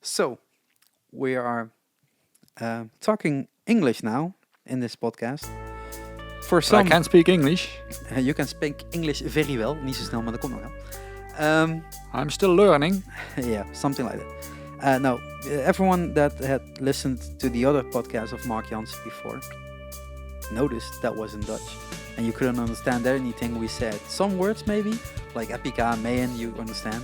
So, we are talking English now in this podcast. For But I some, can speak English. you can speak English very well. Niet zo snel, maar dat komt nog wel. I'm still learning. Yeah, something like that. Now, everyone that had listened to the other podcast of Mark Jansen before noticed that was in Dutch. And you couldn't understand anything we said. Some words maybe, like Epica, MaYAN, you understand.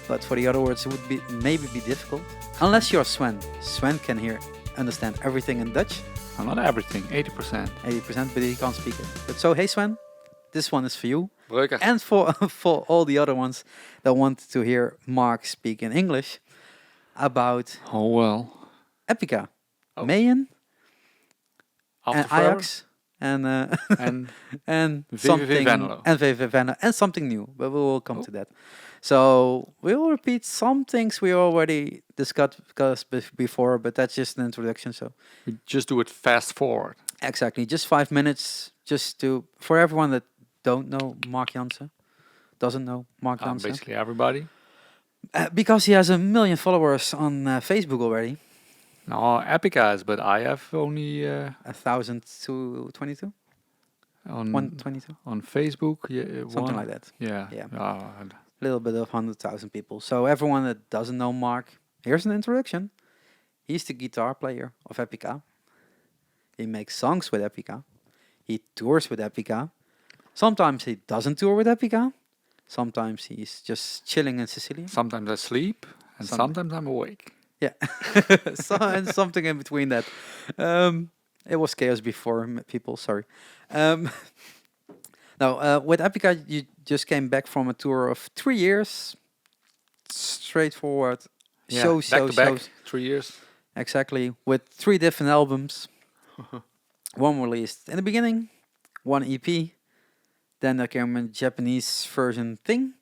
But for the other words, it would be maybe be difficult. Unless you're Sven. Sven can understand everything in Dutch. Well, not everything, 80%. 80%, but he can't speak it. But so, hey Sven, this one is for you. Reuver. And for all the other ones that want to hear Mark speak in English about Oh well. Epica, Oh. MaYAN, After and forever. Ajax, and And and VVV something Venlo. and VVV Venlo, and something new. But we will come to that. So we will repeat some things we already discussed before, but that's just an introduction. So we just do it fast forward. exactly, just 5 minutes, just to for everyone that doesn't know Mark Jansen, Basically everybody. because he has 1 million followers on Facebook already. No, Epica has, but I have only 1,022, on 122, on Facebook. Yeah, something like that. Yeah. Yeah. Uh, Little bit of 100,000 people. So everyone that doesn't know Mark, here's an introduction. He's the guitar player of Epica. He makes songs with Epica. He tours with Epica. Sometimes he doesn't tour with Epica. Sometimes he's just chilling in Sicily. sometimes I sleep, and sometimes I'm awake. Yeah, and something in between that. It was chaos before, people. Sorry. Now, with Epica, you just came back from a tour of 3 years. Straightforward. Yeah, Shows. back to back, 3 years. Exactly. With 3 different albums. One released in the beginning, one EP. Then there came a Japanese version thing.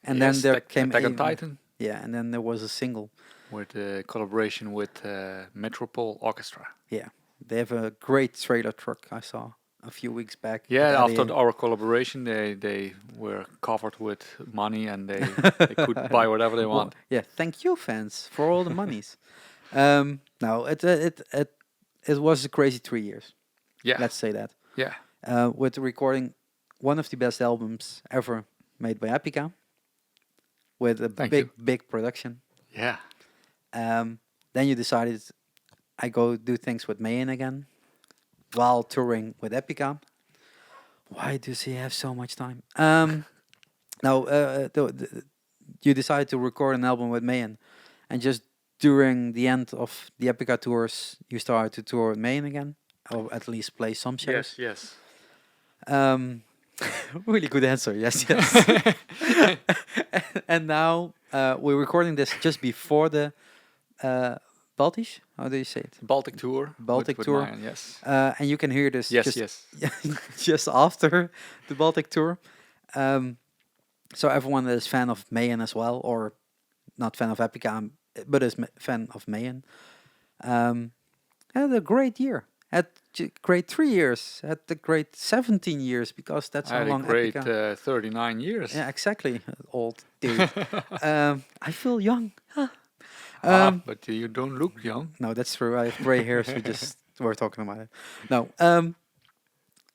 And Yes, then there came Attack on a, Titan yeah, and then there was a single. with collaboration with Metropole Orchestra. Yeah, they have a great trailer truck I saw a few weeks back. Yeah, at after the- our collaboration, they were covered with money and they could buy whatever they Well, want. yeah, thank you, fans, for all the monies. No, it was a crazy 3 years. Yeah, Let's say that. yeah, With recording one of the best albums ever made by Epica, with a Thank big production. yeah. Then you decided I go do things with MaYAN again, while touring with Epica. Why does he have so much time? Now, you decided to record an album with MaYAN, and just during the end of the Epica tours, you started to tour with MaYAN again, or at least play some shows. Yes. Really good answer. Yes. And now we're recording this just before the Baltisch. How do you say it? Baltic tour. Baltic with tour. MaYAN, yes. And you can hear this. Yes, just, yes. just after the Baltic tour. So everyone that is fan of MaYAN as well, or not fan of Epica, but is fan of MaYAN, had a great year. Had great 3 years. Had the great 17 years, because that's I how had a long great Epica. 39 years. Yeah, exactly. Old dude. I feel young. But you don't look young. No, that's true. I have gray hairs. We just were talking about it. No.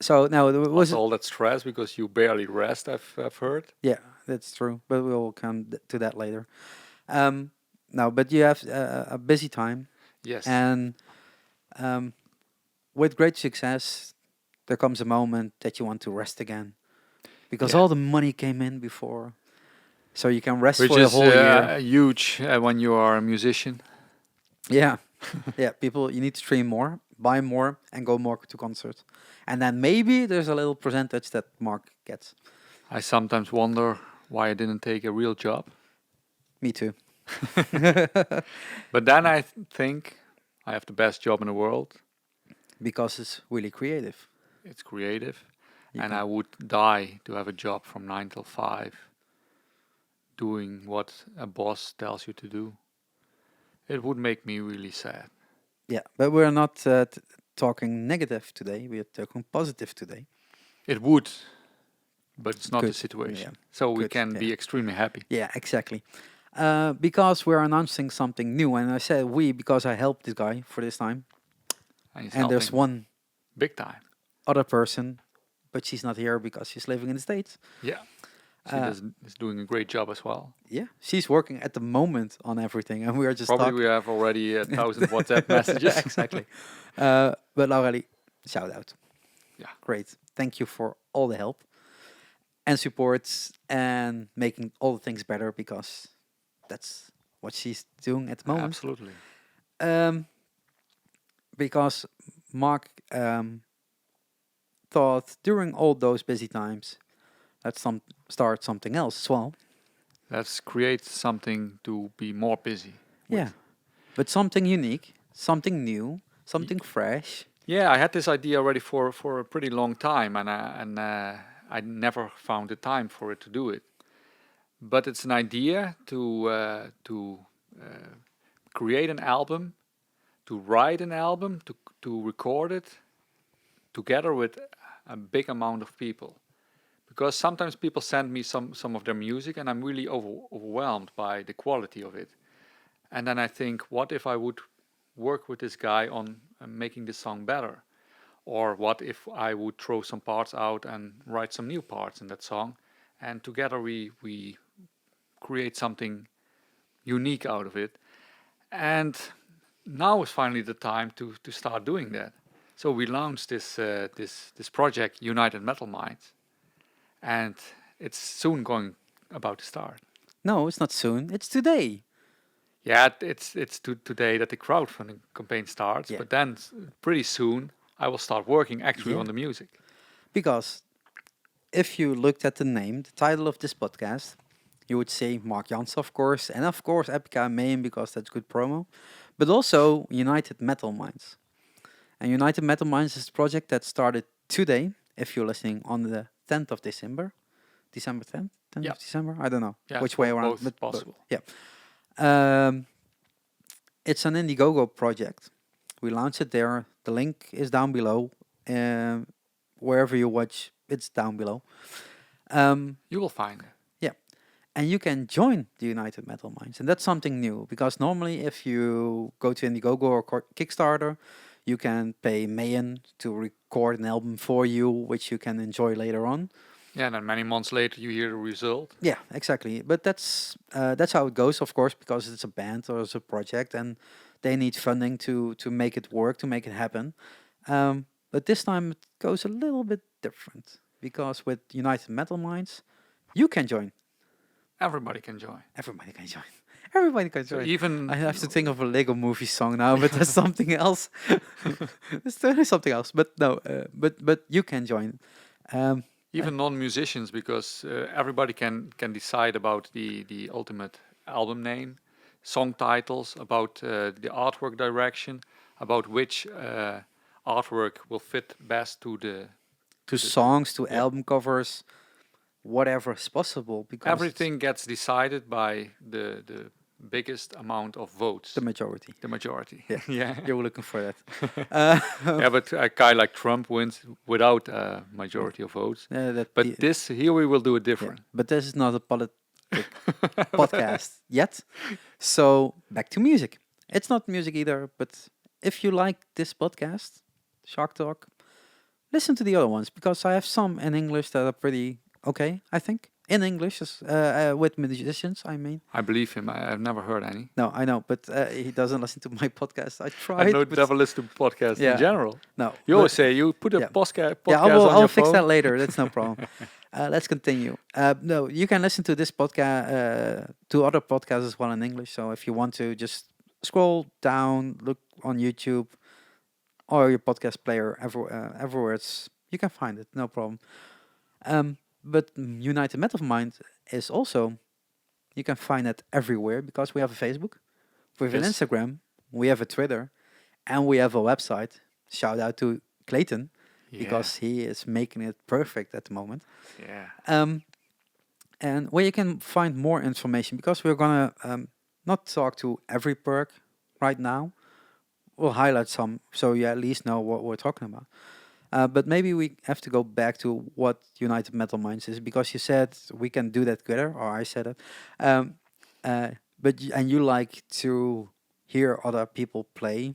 So now there was Was all that stress because you barely rest, I've heard. yeah, that's true. But we will come to that later. Now, but you have a busy time, Yes. and with great success, there comes a moment that you want to rest again, because Yeah. all the money came in before, so you can rest Which for the is whole year. huge when you are a musician. Yeah, yeah. People, you need to stream more, buy more, and go more to concerts, and then maybe there's a little percentage that Mark gets. I sometimes wonder why I didn't take a real job. Me too. But then I think I have the best job in the world. Because it's really creative. It's creative. You And can- I would die to have a job from 9 till 5 doing what a boss tells you to do. It would make me really sad. Yeah, but we're not talking negative today. We're talking positive today. It would, but it's not Good, the situation. yeah. So we Good, can be yeah. extremely happy. Yeah, exactly. Because we're announcing something new, and I said we because I helped this guy for this time. And he's And there's helping one big time. other person, but she's not here because she's living in the States. Yeah. She Uh, is doing a great job as well. Yeah, she's working at the moment on everything, and we are just Probably talking. we have already 1,000 WhatsApp messages. Exactly. But Laurelie, shout out. Yeah. Great. Thank you for all the help and support and making all the things better because that's what she's doing at the moment. Absolutely. Um, because Mark thought during all those busy times, let's start something else as well. Let's create something to be more busy. Yeah, but something unique, something new, something fresh. Yeah, I had this idea already for a pretty long time, and I never found the time for it to do it. But it's an idea to create an album, to write an album, to record it together with a big amount of people. Because sometimes people send me some of their music, and I'm really overwhelmed by the quality of it. And then I think, what if I would work with this guy on making this song better? Or what if I would throw some parts out and write some new parts in that song? And together we create something unique out of it. And now is finally the time to start doing that. So we launched this project, United Metal Minds. And it's soon about to start. No, it's not soon. It's today. Yeah, it's today that the crowdfunding campaign starts, Yeah. but then pretty soon I will start working actually Yeah. on the music. Because if you looked at the name, the title of this podcast, you would say Mark Jansen, of course, and of course Epica and MaYAN because that's good promo, but also United Metal Minds. And United Metal Minds is a project that started today, if you're listening on the 10th of December. December 10th? 10th Yeah. of December? I don't know Yeah, which way around. both possible. Yeah. It's an Indiegogo project. We launched it there. The link is down below. Wherever you watch, it's down below. You will find it. Yeah. And you can join the United Metal Minds. And that's something new. Because normally if you go to Indiegogo or Kickstarter, you can pay MaYAN to record an album for you, which you can enjoy later on. Yeah, and then many months later you hear the result. Yeah, exactly. But that's how it goes, of course, because it's a band or it's a project, and they need funding to make it work, to make it happen. But this time it goes a little bit different because with United Metal Minds, you can join. Everybody can join. Everybody can join. Everybody can So join. even I have to think of a Lego Movie song now, but that's something else. It's totally something else. But no, but you can join. even non-musicians, because everybody can decide about the ultimate album name, song titles, about the artwork direction, about which artwork will fit best to To songs, to yeah. album covers, whatever is possible. Because everything gets decided by the biggest amount of votes. the majority. The majority. Yeah. Yeah. You were looking for that. Yeah, but a guy like Trump wins without a majority of votes. But here we will do it different. But this is not a podcast yet. So back to music. It's not music either, but if you like this podcast, SharQ Talk, listen to the other ones because I have some in English that are pretty okay, I think. In English, with musicians, I mean. I believe him. I've never heard any. No, I know, but he doesn't listen to my podcast. I tried. I don't never listen to podcasts Yeah. in general. No. You always say you put a yeah. podcast Yeah, on I'll your fix phone. that later. That's no problem. Let's continue. No, you can listen to this podcast, to other podcasts as well in English. So if you want to, just scroll down, look on YouTube or your podcast player, everywhere you can find it. No problem. But United Metal Mind is also, you can find it everywhere because we have a Facebook, we have an Yes. Instagram, we have a Twitter, and we have a website. Shout out to Clayton because he is making it perfect at the moment. Yeah. And where you can find more information because we're gonna not talk to every perk right now. We'll highlight some so you at least know what we're talking about. But maybe we have to go back to what United Metal Minds is because you said we can do that together, or I said it. uh, and you like to hear other people play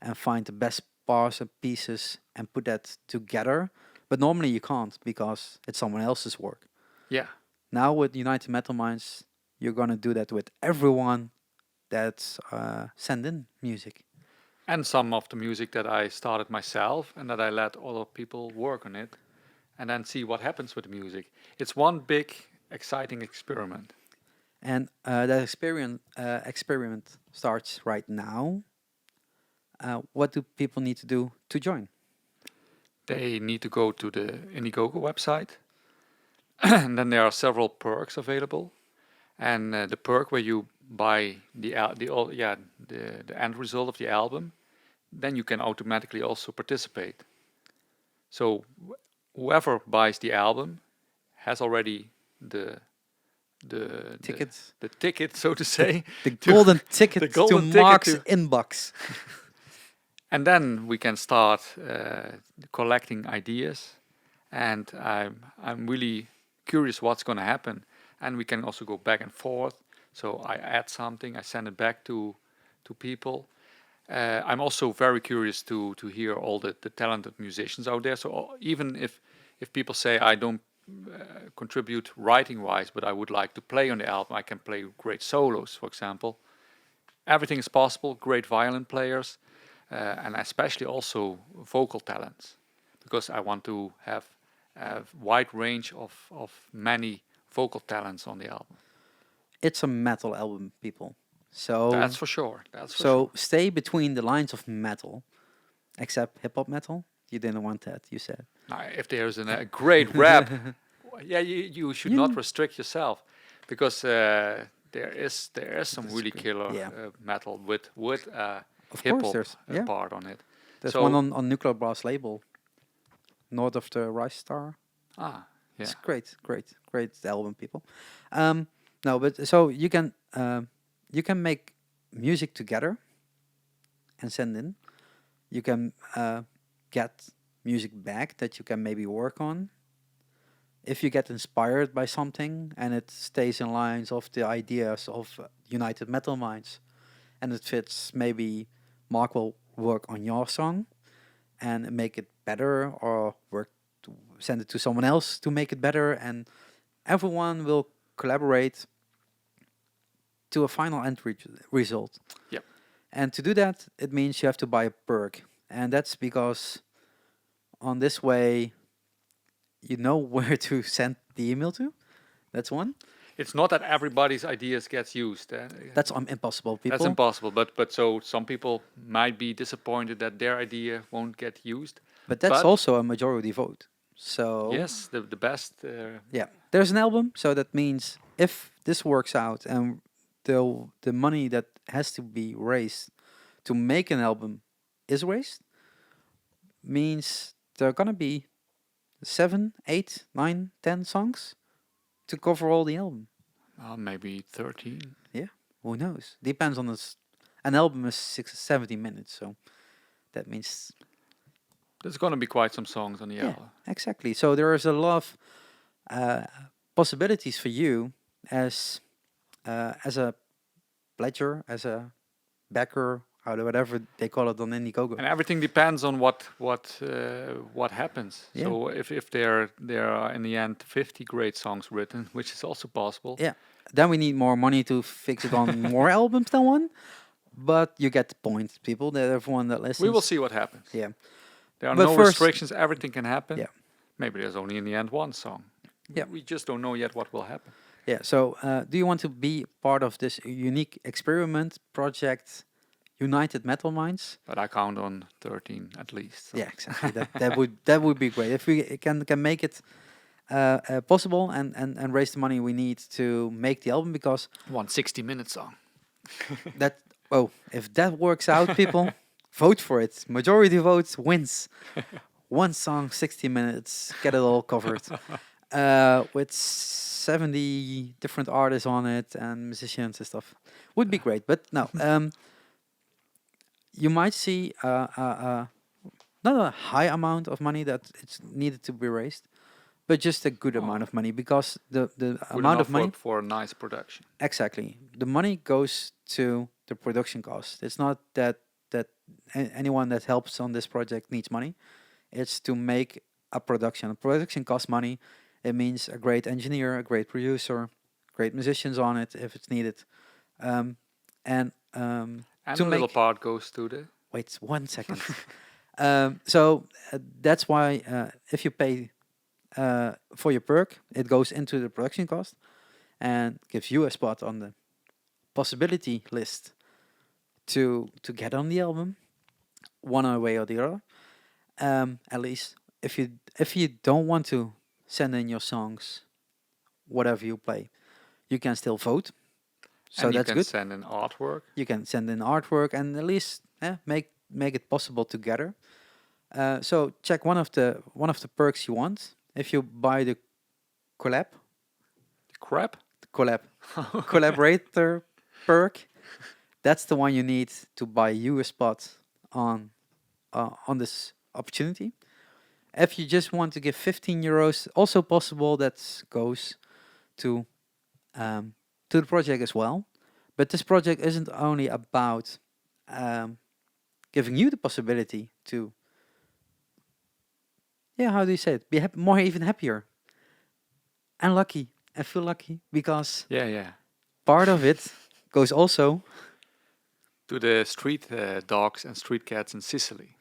and find the best parts and pieces and put that together. But normally you can't because it's someone else's work. Yeah. Now with United Metal Minds, you're gonna do that with everyone that's send in music. And some of the music that I started myself and that I let other people work on it and then see what happens with the music. It's one big, exciting experiment. And that experiment starts right now. What do people need to do to join? They need to go to the Indiegogo website, and then there are several perks available. And the perk where you buy the end result of the album, then you can automatically also participate. So whoever buys the album has already the Tickets. the ticket, so to say, The golden ticket the golden to ticket Mark's to- inbox. and then we can start collecting ideas. And I'm really curious what's going to happen. And we can also go back and forth. So I add something, I send it back to people. I'm also very curious to hear all the talented musicians out there. So even if people say I don't contribute writing wise, but I would like to play on the album, I can play great solos, for example. Everything is possible. Great violin players, and especially also vocal talents, because I want to have a wide range of many vocal talents on the album. It's a metal album, people. So That's for sure. That's for so sure. stay between the lines of metal, except hip hop metal. You didn't want that, you said. Now, if there's a great rap, yeah, you should You- not restrict yourself, because there is some really great. killer Yeah. metal with Of hip course, hop there's yeah. part on it. There's So- one on Nuclear Blast label, North of the Rice Star. Yeah. It's great album, people. No, but so you can make music together and send in. You can get music back that you can maybe work on. If you get inspired by something and it stays in lines of the ideas of United Metal Minds, and it fits, maybe Mark will work on your song and make it better, or work to send it to someone else to make it better, and everyone will collaborate to a final end result. Yep. And to do that, it means you have to buy a perk, and that's because on this way you know where to send the email to. That's one. It's not that everybody's ideas gets used. That's impossible, people. That's impossible. But so some people might be disappointed that their idea won't get used. But that's but- also a majority vote. So Yes, the best. yeah, there's an album, so that means if this works out and the money that has to be raised to make an album is raised, means there are gonna be 7, 8, 9, 10 songs to cover all the album. Maybe 13. Who knows? Depends on this. An album is 70 minutes, so that means There's going to be quite some songs on the album. exactly. So there is a lot of possibilities for you as a pledger, as a backer, whatever they call it on Indiegogo. And everything depends on what happens. Yeah. So if there are in the end 50 great songs written, which is also possible. Yeah. Then we need more money to fix it on more albums than one. But you get the point, people. That everyone that listens. We will see what happens. Yeah. There are But no first- restrictions. Everything can happen. Yeah. Maybe there's only in the end one song. Yeah. We just don't know yet what will happen. Yeah. So, do you want to be part of this unique experiment project, United Metal Minds? But I count on 13 at least. So. Yeah, exactly. that would be great if we can make it possible and raise the money we need to make the album, because 1 60-minute song. that if that works out, people vote for it. Majority votes wins. One song, 60 minutes, get it all covered. With 70 different artists on it and musicians and stuff. Would be great, but no. You might see not a high amount of money that it's needed to be raised, but just a good Oh, amount of money, because the good amount of enough money, for a nice production. exactly, the money goes to the production cost. It's not that anyone that helps on this project needs money. It's to make a production. A production costs money. It means a great engineer, a great producer, great musicians on it if it's needed. Um, and And to a little make, part goes to the. wait 1 second. So that's why if you pay for your perk, it goes into the production cost and gives you a spot on the possibility list to get on the album, one way or the other. At least if you don't want to send in your songs, whatever you play, you can still vote. So And you that's can good. send an artwork. You can send in artwork and at least make it possible together. So check one of the perks you want. If you buy the collab Crap. collab collaborator perk, that's the one you need to buy you a spot on this opportunity. If you just want to give 15 euros, also possible, that goes to to the project as well. But this project isn't only about um, giving you the possibility to, yeah, how do you say it? Be more even happier and lucky. I feel lucky because Yeah, yeah. part of it goes also, To the street dogs and street cats in Sicily.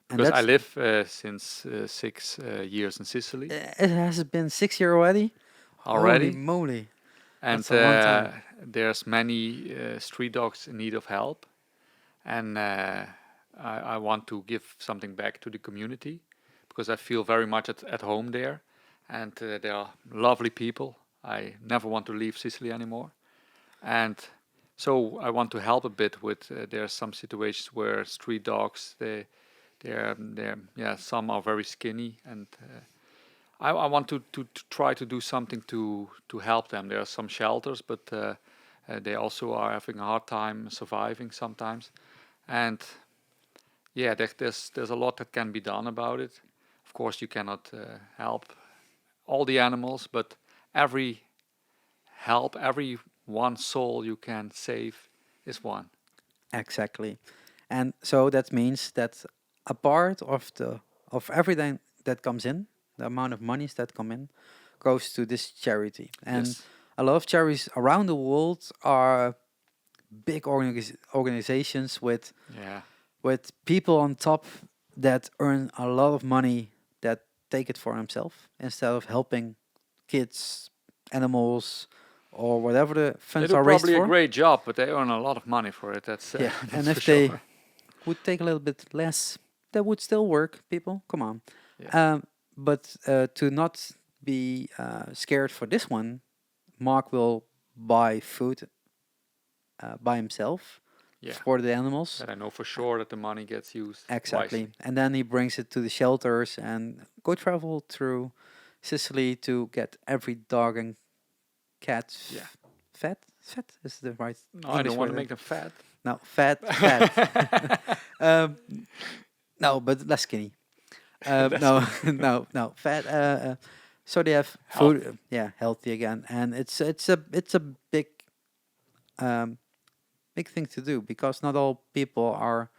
and Because I that's live since 6 years in Sicily it has been 6 years already. Holy already, moly, and that's a long time. there's many street dogs in need of help, and I want to give something back to the community because I feel very much at home there, and they are lovely people. I never want to leave Sicily anymore, and so I want to help a bit with. There are some situations where street dogs they're yeah, some are very skinny, and I want to try to do something to help them. There are some shelters, but they also are having a hard time surviving sometimes, and yeah, there's a lot that can be done about it. Of course, you cannot help all the animals, but every every one soul you can save is one. Exactly. And so that means that a part of everything that comes in, the amount of monies that come in, goes to this charity. And Yes. a lot of charities around the world are big organizations Yeah. with people on top that earn a lot of money, that take it for themselves instead of helping kids, animals, or whatever the They funds do are raised probably a for. great job, but they earn a lot of money for it. That's Yeah, and that's for if they sure. would take a little bit less, that would still work. People, come on. Yeah. But to not be scared for this one, Mark will buy food by himself Yeah. for the animals. That I know for sure that the money gets used Exactly, wisely. and then he brings it to the shelters and go travel through Sicily to get every dog and cat Yeah. fed. Fed is the right No, I English don't want to word. make them fat. No, fat. um, no, but less skinny. That's No, no, fat. So they have food, healthy. yeah, healthy again, and it's a um, big thing to do, because not all people are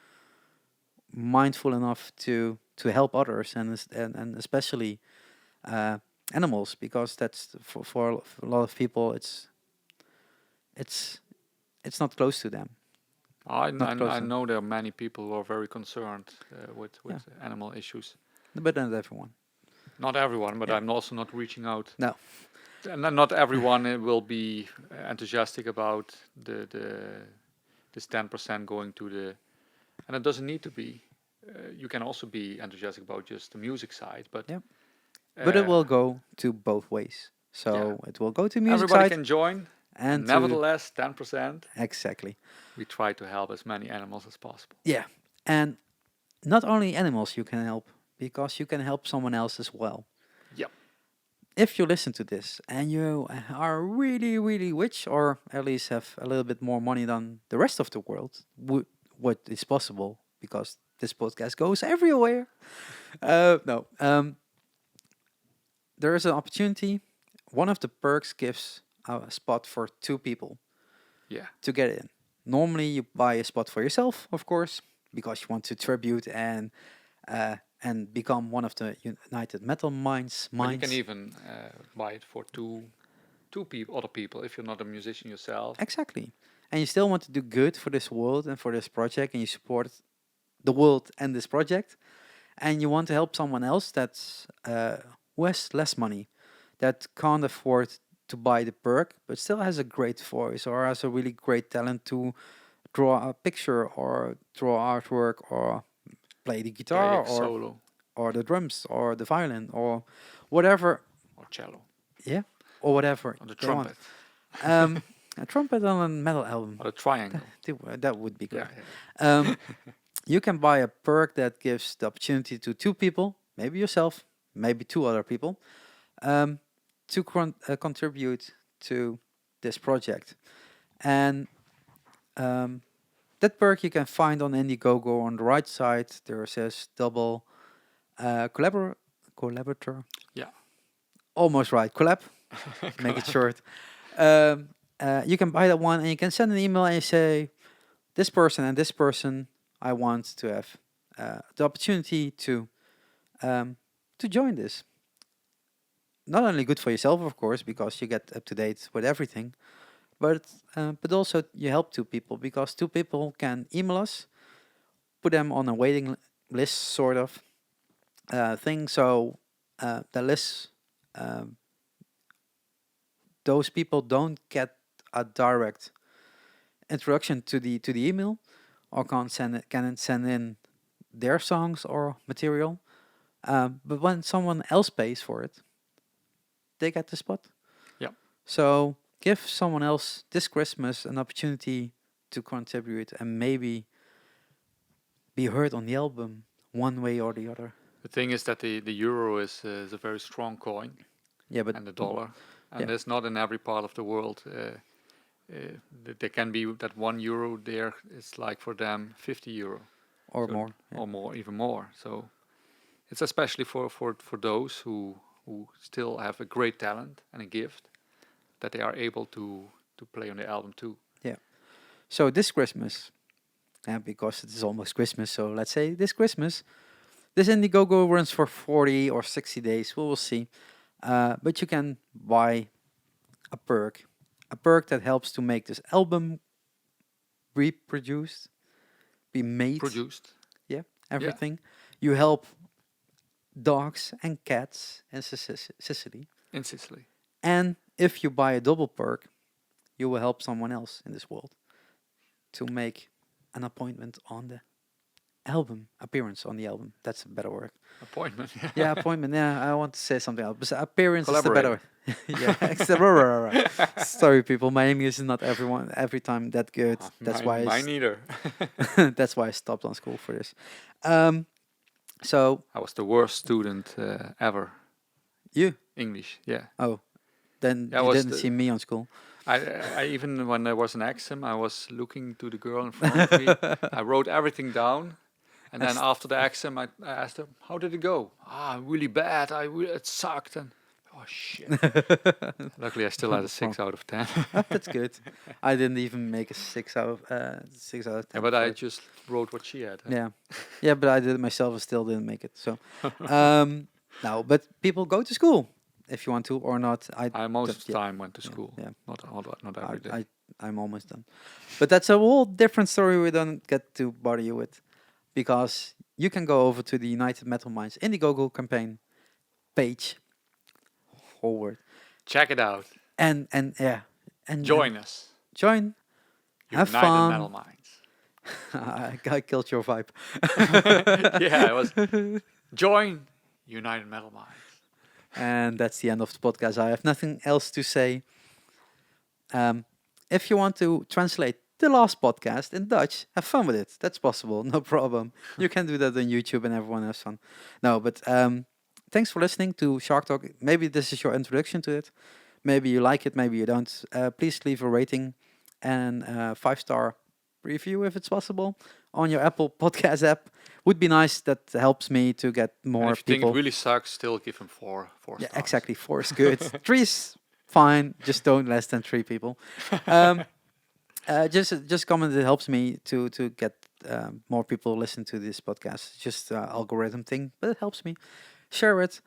mindful enough to help others, and especially animals, because that's for a lot of people, it's it's not close to them, not close I to them. know there are many people who are very concerned Yeah, with animal issues. but not everyone. Not everyone, but Yeah, I'm also not reaching out. no, And not everyone will be enthusiastic about this 10% going to the, and it doesn't need to be. You can also be enthusiastic about just the music side, but yeah, but it uh, will go to both ways. yeah, So it will go to music everybody side can join. And and to nevertheless, 10%, exactly. we try to help as many animals as possible. Yeah, and not only animals you can help, because you can help someone else as well. Yep. If you listen to this and you are really, really rich, or at least have a little bit more money than the rest of the world, what is possible, because this podcast goes everywhere. No, there is an opportunity. One of the perks gives a spot for 2 people Yeah. to get in. Normally, you buy a spot for yourself, of course, because you want to tribute and become one of the United Metal Minds. But you can even buy it for two people, other people, if you're not a musician yourself. Exactly. And you still want to do good for this world and for this project, and you support the world and this project, and you want to help someone else that's who has less money, that can't afford to buy the perk, but still has a great voice or has a really great talent to draw a picture or draw artwork or play the Play guitar a solo or the drums or the violin or whatever. or cello Yeah, or whatever or the they want. trumpet A trumpet on a metal album. or the triangle. That would be good. Yeah. You can buy a perk that gives the opportunity to 2 people, maybe yourself, maybe 2 other people, to contribute to this project. And that perk you can find on Indiegogo. On the right side, there says double collaborator. Yeah. Almost right. Collab. Make it short. You can buy that one, and you can send an email and you say, this person and this person, I want to have the opportunity to join this. Not only good for yourself, of course, because you get up to date with everything, but also you help 2 people, because 2 people can email us, put them on a waiting list sort of thing. So the list, those people don't get a direct introduction to the email, or can send in their songs or material. But when someone else pays for it, they get the spot. Yep. So give someone else this Christmas an opportunity to contribute and maybe be heard on the album one way or the other. The thing is that the euro is a very strong coin, Yeah, but and the dollar, and yeah. it's not in every part of the world. There can be that €1 there is like for them €50 or so more. Yeah. or more, even more. So it's especially for those who still have a great talent and a gift, that they are able to play on the album too. So this Christmas, because it is almost Christmas, so let's say this Christmas, this Indiegogo runs for 40 or 60 days. We will see. But you can buy a perk that helps to make this album reproduced, be made, Produced everything. You help dogs and cats in Sicily. in Sicily. And if you buy a double perk, you will help someone else in this world to make an appointment on the album, appearance on the album. That's a better word. Appointment. Yeah, appointment. Yeah, I want to say something else. But appearance is the better word. Collaborate. Yeah, sorry, people. My English is not every time that good. That's why mine neither. that's why I stopped on school for this. So I was the worst student ever. you? English, yeah. Oh, then Yeah, I you was didn't the- see me on school. I even when there was an exam, I was looking to the girl in front of me. I wrote everything down, and then after the exam, I asked her, "How did it go?" Really bad. It sucked, and oh shit. Luckily, I still had a 6 out of 10. That's good. I didn't even make a 6 out of 10. Yeah, but for I it. just wrote what she had. Yeah, but I did it myself and still didn't make it. So, no, but people go to school if you want to or not. I most of the yeah, time went to school. yeah. Not every day. I'm almost done. But that's a whole different story we don't get to bother you with, because you can go over to the United Metal Minds Indiegogo campaign page, whole word, Check it out. and Join us. join, have United fun. Metal Minds. I killed your vibe. Yeah, it was join United Metal Minds. And that's the end of the podcast. I have nothing else to say. If you want to translate the last podcast in Dutch, have fun with it. That's possible, no problem. You can do that on YouTube and everyone has fun. No, but thanks for listening to SharQ Talk. Maybe this is your introduction to it. Maybe you like it, maybe you don't. Please leave a rating and 5-star review if it's possible on your Apple Podcast app. Would be nice. That helps me to get And more if you think people. it really sucks, still give him four Yeah, stars. exactly. 4 is good. 3 is fine. Just don't less than 3 people. Um, just comment. It helps me to get more people listen to this podcast. Just algorithm thing, but it helps me. Share it,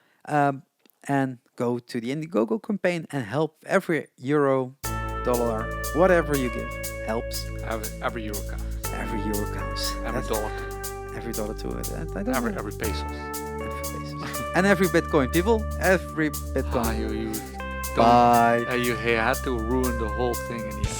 and go to the Indiegogo campaign and help. Every euro, dollar, whatever you give helps. Every euro counts. Every euro counts. Every That's- dollar. Every dollar to it. I don't know. Every pesos. Every pesos. And every Bitcoin, people. Every Bitcoin. You don't, Bye. you had to ruin the whole thing in the end.